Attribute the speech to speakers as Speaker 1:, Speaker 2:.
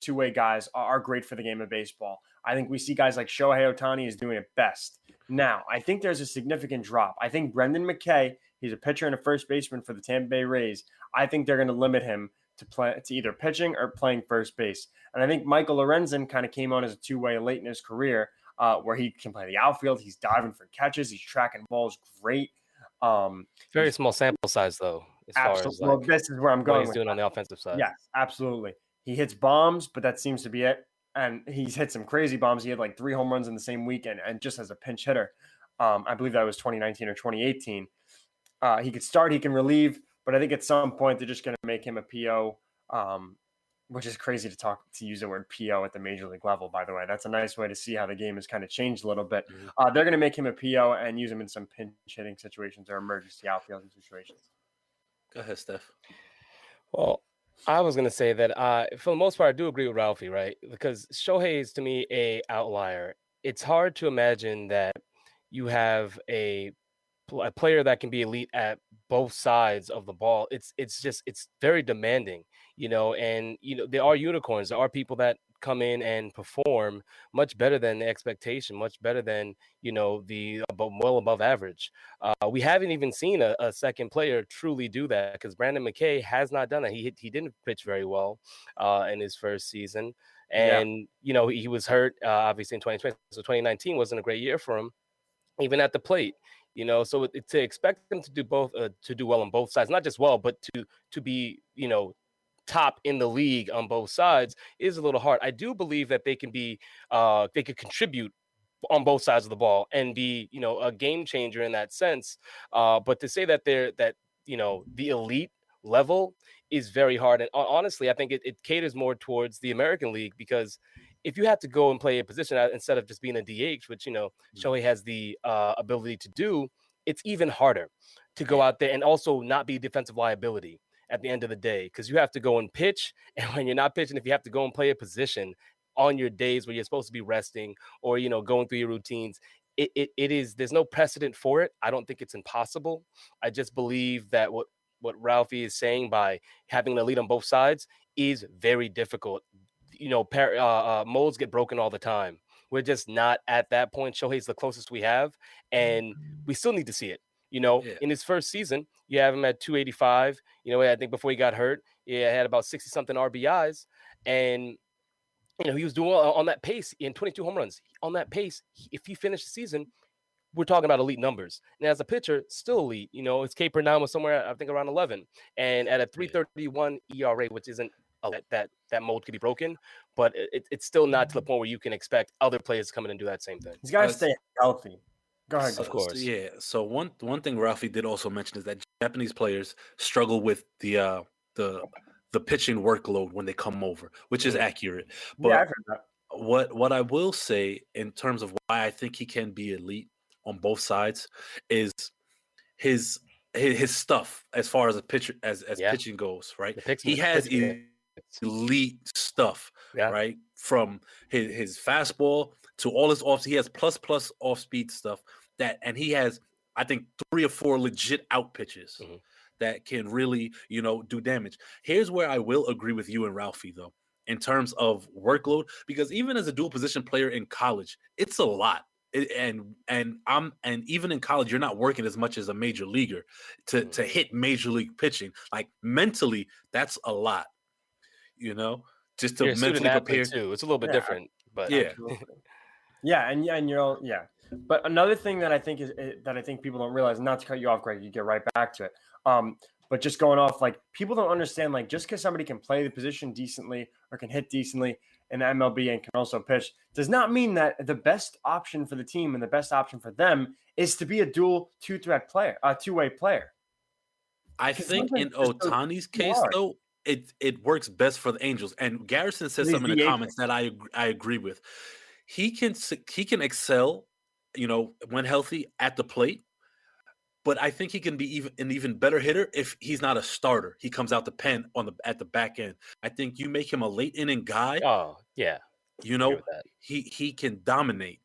Speaker 1: two-way guys are great for the game of baseball. I think we see guys like Shohei Ohtani is doing it best. Now, I think there's a significant drop. I think Brendan McKay, he's a pitcher and a first baseman for the Tampa Bay Rays. I think they're going to limit him to either pitching or playing first base. And I think Michael Lorenzen kind of came on as a two-way late in his career, where he can play the outfield. He's diving for catches. He's tracking balls great.
Speaker 2: Very small sample size, though, as far as
Speaker 1: well, this is where I'm going.
Speaker 2: What he's doing on the offensive side.
Speaker 1: Yes, absolutely. He hits bombs, but that seems to be it. And he's hit some crazy bombs. He had like 3 home runs in the same week, and just as a pinch hitter, I believe that was 2019 or 2018. He could start, he can relieve, but I think at some point they're just going to make him a PO, which is crazy to use the word PO at the major league level, by the way. That's a nice way to see how the game has kind of changed a little bit. Mm-hmm. They're going to make him a PO and use him in some pinch hitting situations or emergency outfielding situations.
Speaker 3: Go ahead, Steph.
Speaker 2: Well, I was going to say that for the most part, I do agree with Ralphie, right? Because Shohei is, to me, a outlier. It's hard to imagine that you have a player that can be elite at both sides of the ball. It's very demanding, and, there are unicorns. There are people that come in and perform much better than the expectation, much better than, well above average. We haven't even seen a second player truly do that, because Brandon McKay has not done that. He didn't pitch very well in his first season. And, he was hurt, obviously, in 2020. So 2019 wasn't a great year for him, even at the plate. So to expect them to do both, to do well on both sides, not just well, but to be, top in the league on both sides is a little hard. I do believe that they can be, they could contribute on both sides of the ball and be, a game changer in that sense. But to say that the elite level is very hard. And honestly, I think it caters more towards the American League, because if you have to go and play a position instead of just being a DH, which, Shohei has the ability to do, it's even harder to go out there and also not be a defensive liability at the end of the day, because you have to go and pitch. And when you're not pitching, if you have to go and play a position on your days where you're supposed to be resting or, going through your routines, there's no precedent for it. I don't think it's impossible. I just believe that what Ralphie is saying by having an elite on both sides is very difficult. Molds get broken all the time. We're just not at that point. Shohei's the closest we have, and we still need to see it. In his first season, you have him at 285. I think before he got hurt, he had about 60-something RBIs, and he was doing well on that pace in 22 home runs. On that pace, if he finished the season, we're talking about elite numbers. And as a pitcher, still elite. His K per 9 was somewhere, I think, around 11, and at a 3.31 ERA, which isn't that mold could be broken, but it's still not to the point where you can expect other players to come in and do that same thing.
Speaker 1: He's got to stay healthy. Go ahead.
Speaker 2: Of course.
Speaker 3: Yeah. So one thing Ralphie did also mention is that Japanese players struggle with the pitching workload when they come over, which is accurate. But
Speaker 1: I've heard that.
Speaker 3: What I will say in terms of why I think he can be elite on both sides is his stuff as far as a pitcher as pitching goes, right? He has elite stuff, right? From his fastball to all his offs, he has plus off speed stuff and he has, I think, 3 or 4 legit out pitches that can really, do damage. Here's where I will agree with you and Ralphie though, in terms of workload, because even as a dual position player in college, it's a lot. And even in college, you're not working as much as a major leaguer to hit major league pitching. Like mentally, that's a lot. Just to mentally prepare
Speaker 2: too. It's a little bit different, but
Speaker 1: and you're all, But another thing that I think that I think people don't realize, not to cut you off, Greg, you get right back to it. But just going off, like, people don't understand, like, just because somebody can play the position decently or can hit decently in the MLB and can also pitch does not mean that the best option for the team and the best option for them is to be a dual two-way player.
Speaker 3: I think in Ohtani's case, though, it works best for the Angels. And Garrison said something in the comments that I agree with. He can excel, when healthy at the plate, but I think he can be an even better hitter if he's not a starter. He comes out the pen at the back end. I think you make him a late inning guy.
Speaker 2: Oh yeah,
Speaker 3: he can dominate